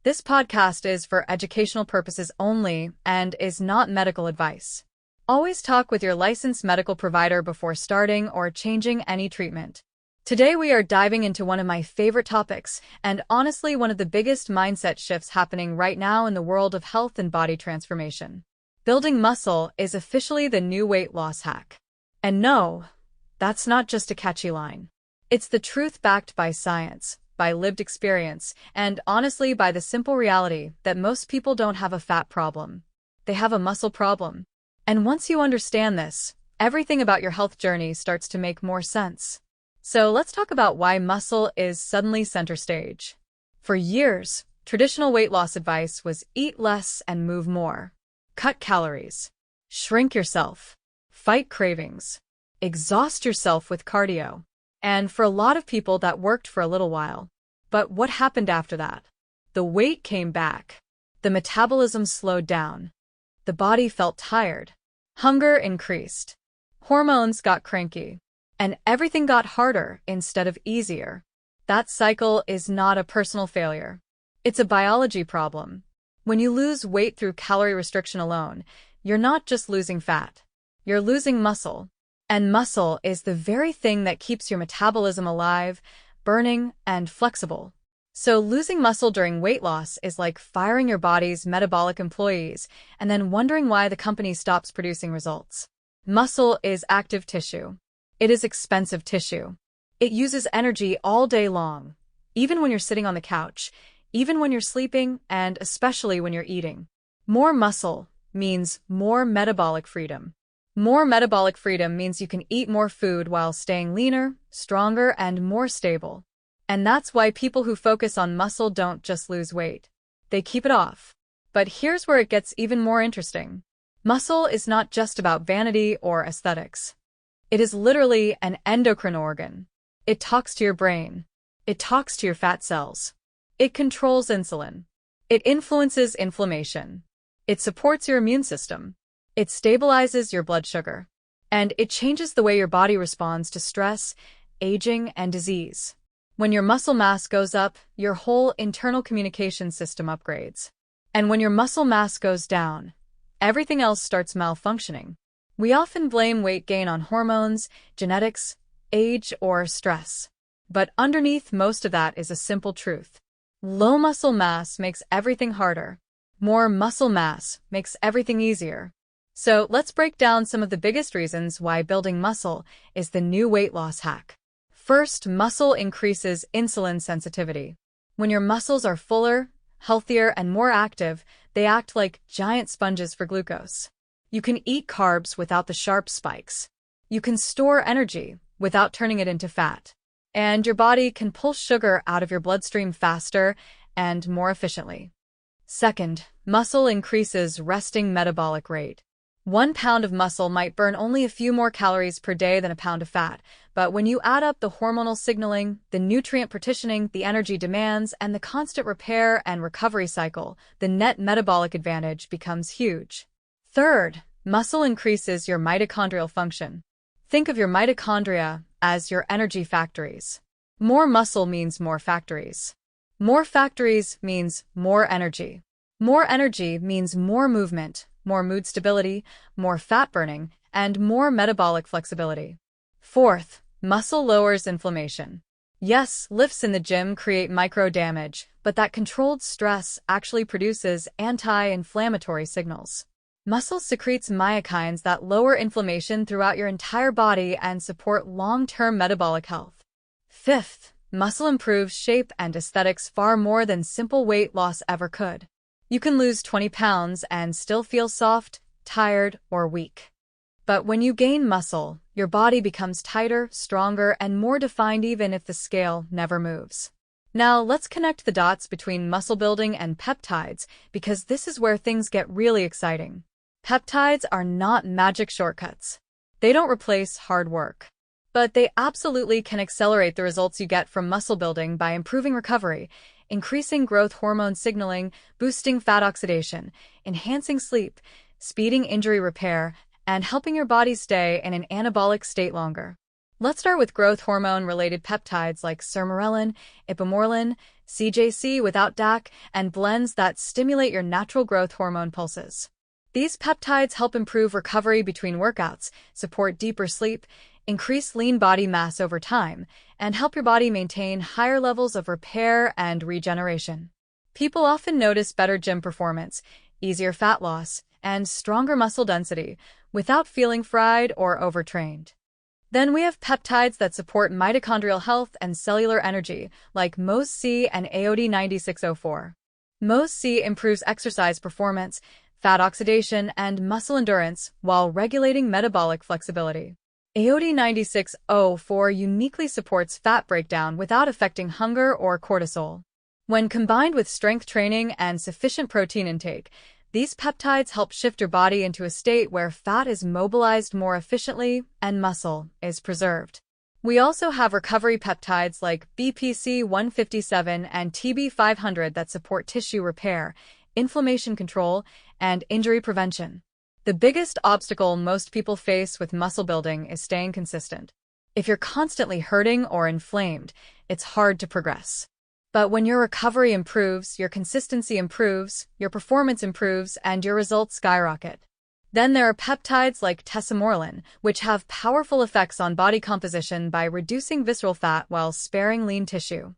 This podcast is for educational purposes only and is not medical advice. Always talk with your licensed medical provider before starting or changing any treatment. Today we are diving into one of my favorite topics and honestly one of the biggest mindset shifts happening right now in the world of health and body transformation. Building muscle is officially the new weight loss hack. And no, that's not just a catchy line. It's the truth backed by science, by lived experience, and honestly by the simple reality that most people don't have a fat problem. They have a muscle problem. And once you understand this, everything about your health journey starts to make more sense. So let's talk about why muscle is suddenly center stage. For years, traditional weight loss advice was eat less and move more. Cut calories. Shrink yourself. Fight cravings. Exhaust yourself with cardio. And for a lot of people that worked for a little while. But what happened after that? The weight came back. The metabolism slowed down. The body felt tired. Hunger increased. Hormones got cranky. And everything got harder instead of easier. That cycle is not a personal failure. It's a biology problem. When you lose weight through calorie restriction alone, you're not just losing fat. You're losing muscle. And muscle is the very thing that keeps your metabolism alive, burning, and flexible. So losing muscle during weight loss is like firing your body's metabolic employees and then wondering why the company stops producing results. Muscle is active tissue. It is expensive tissue. It uses energy all day long, even when you're sitting on the couch, even when you're sleeping, and especially when you're eating. More muscle means more metabolic freedom. More metabolic freedom means you can eat more food while staying leaner, stronger, and more stable. And that's why people who focus on muscle don't just lose weight. They keep it off. But here's where it gets even more interesting. Muscle is not just about vanity or aesthetics. It is literally an endocrine organ. It talks to your brain. It talks to your fat cells. It controls insulin. It influences inflammation. It supports your immune system. It stabilizes your blood sugar. And it changes the way your body responds to stress, aging, and disease. When your muscle mass goes up, your whole internal communication system upgrades. And when your muscle mass goes down, everything else starts malfunctioning. We often blame weight gain on hormones, genetics, age, or stress. But underneath most of that is a simple truth. Low muscle mass makes everything harder. More muscle mass makes everything easier. So let's break down some of the biggest reasons why building muscle is the new weight loss hack. First, muscle increases insulin sensitivity. When your muscles are fuller, healthier, and more active, they act like giant sponges for glucose. You can eat carbs without the sharp spikes. You can store energy without turning it into fat. And your body can pull sugar out of your bloodstream faster and more efficiently. Second, muscle increases resting metabolic rate. 1 pound of muscle might burn only a few more calories per day than a pound of fat, but when you add up the hormonal signaling, the nutrient partitioning, the energy demands, and the constant repair and recovery cycle, the net metabolic advantage becomes huge. Third, muscle increases your mitochondrial function. Think of your mitochondria as your energy factories. More muscle means more factories. More factories means more energy. More energy means more movement, more mood stability, more fat burning, and more metabolic flexibility. Fourth, muscle lowers inflammation. Yes, lifts in the gym create micro damage, but that controlled stress actually produces anti-inflammatory signals. Muscle secretes myokines that lower inflammation throughout your entire body and support long-term metabolic health. Fifth, muscle improves shape and aesthetics far more than simple weight loss ever could. You can lose 20 pounds and still feel soft, tired, or weak. But when you gain muscle, your body becomes tighter, stronger, and more defined even if the scale never moves. Now let's connect the dots between muscle building and peptides because this is where things get really exciting. Peptides are not magic shortcuts. They don't replace hard work. But they absolutely can accelerate the results you get from muscle building by improving recovery, increasing growth hormone signaling, boosting fat oxidation, enhancing sleep, speeding injury repair, and helping your body stay in an anabolic state longer. Let's start with growth hormone-related peptides like Sermorelin, Sermorelin, CJC without DAC, and blends that stimulate your natural growth hormone pulses. These peptides help improve recovery between workouts, support deeper sleep, increase lean body mass over time, and help your body maintain higher levels of repair and regeneration. People often notice better gym performance, easier fat loss, and stronger muscle density without feeling fried or overtrained. Then we have peptides that support mitochondrial health and cellular energy, like MOTS C and AOD 9604. MOTS C improves exercise performance, fat oxidation, and muscle endurance while regulating metabolic flexibility. AOD 9604 uniquely supports fat breakdown without affecting hunger or cortisol. When combined with strength training and sufficient protein intake, these peptides help shift your body into a state where fat is mobilized more efficiently and muscle is preserved. We also have recovery peptides like BPC 157 and TB 500 that support tissue repair, inflammation control, and injury prevention. The biggest obstacle most people face with muscle building is staying consistent. If you're constantly hurting or inflamed, it's hard to progress. But when your recovery improves, your consistency improves, your performance improves, and your results skyrocket. Then there are peptides like Tesamorelin, which have powerful effects on body composition by reducing visceral fat while sparing lean tissue.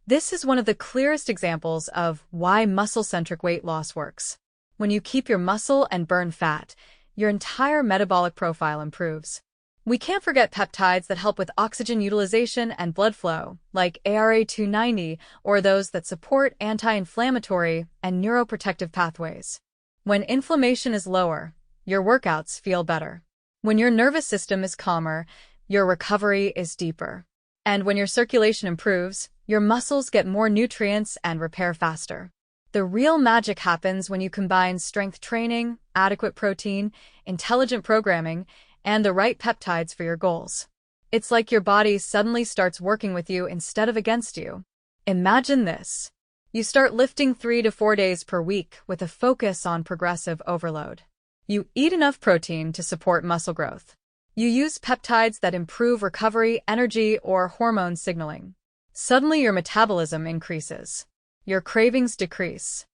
This is one of the clearest examples of why muscle-centric weight loss works. When you keep your muscle and burn fat, your entire metabolic profile improves. We can't forget peptides that help with oxygen utilization and blood flow, like ARA 290, or those that support anti-inflammatory and neuroprotective pathways. When inflammation is lower, your workouts feel better. When your nervous system is calmer, your recovery is deeper. And when your circulation improves, your muscles get more nutrients and repair faster. The real magic happens when you combine strength training, adequate protein, intelligent programming, and the right peptides for your goals. It's like your body suddenly starts working with you instead of against you. Imagine this. You start lifting 3 to 4 days per week with a focus on progressive overload. You eat enough protein to support muscle growth. You use peptides that improve recovery, energy, or hormone signaling. Suddenly your metabolism increases. Your cravings decrease.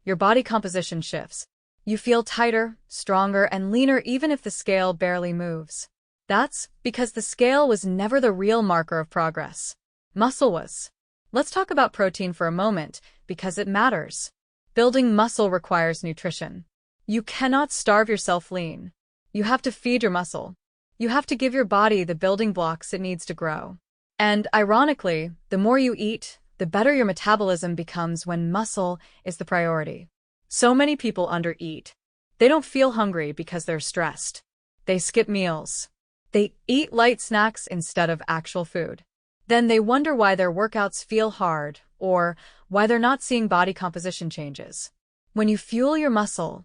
Your body composition shifts. You feel tighter, stronger, and leaner even if the scale barely moves. That's because the scale was never the real marker of progress. Muscle was. Let's talk about protein for a moment, because it matters. Building muscle requires nutrition. You cannot starve yourself lean. You have to feed your muscle. You have to give your body the building blocks it needs to grow. And ironically, the more you eat, the better your metabolism becomes when muscle is the priority. So many people undereat. They don't feel hungry because they're stressed. They skip meals. They eat light snacks instead of actual food. Then they wonder why their workouts feel hard or why they're not seeing body composition changes. When you fuel your muscle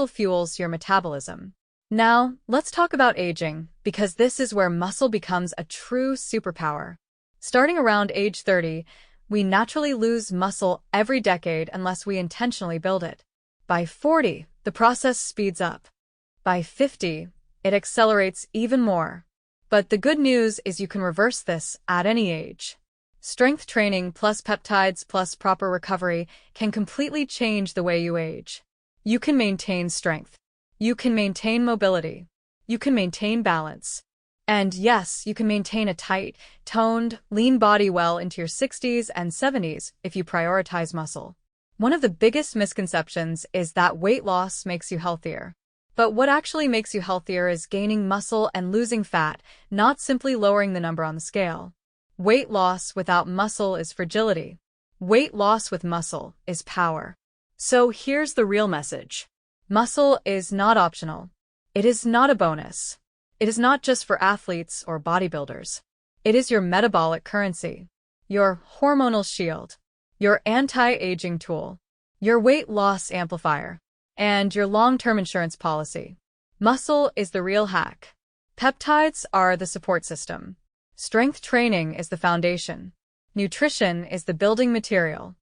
fuels your metabolism. Now, let's talk about aging, because this is where muscle becomes a true superpower. Starting around age 30, we naturally lose muscle every decade unless we intentionally build it. By 40, the process speeds up. By 50, it accelerates even more. But the good news is you can reverse this at any age. Strength training plus peptides plus proper recovery can completely change the way you age. You can maintain strength. You can maintain mobility. You can maintain balance. And yes, you can maintain a tight, toned, lean body well into your 60s and 70s if you prioritize muscle. One of the biggest misconceptions is that weight loss makes you healthier. But what actually makes you healthier is gaining muscle and losing fat, not simply lowering the number on the scale. Weight loss without muscle is fragility. Weight loss with muscle is power. So here's the real message. Muscle is not optional. It is not a bonus. It is not just for athletes or bodybuilders. It is your metabolic currency, your hormonal shield, your anti-aging tool, your weight loss amplifier, and your long-term insurance policy. Muscle is the real hack. Peptides are the support system. Strength training is the foundation. Nutrition is the building material.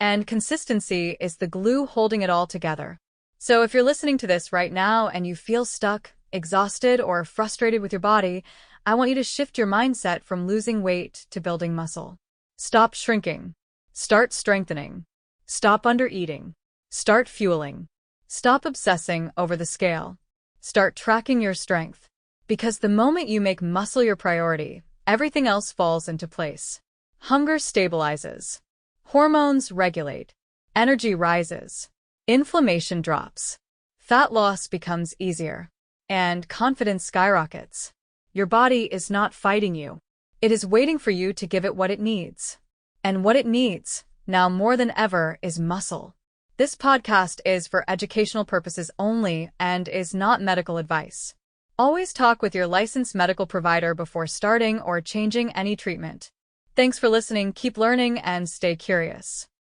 And consistency is the glue holding it all together. So if you're listening to this right now and you feel stuck, exhausted, or frustrated with your body, I want you to shift your mindset from losing weight to building muscle. Stop shrinking. Start strengthening. Stop undereating. Start fueling. Stop obsessing over the scale. Start tracking your strength. Because the moment you make muscle your priority, everything else falls into place. Hunger stabilizes. Hormones regulate. Energy rises. Inflammation drops. Fat loss becomes easier. And confidence skyrockets. Your body is not fighting you. It is waiting for you to give it what it needs. And what it needs, now more than ever, is muscle. This podcast is for educational purposes only and is not medical advice. Always talk with your licensed medical provider before starting or changing any treatment. Thanks for listening, keep learning, and stay curious.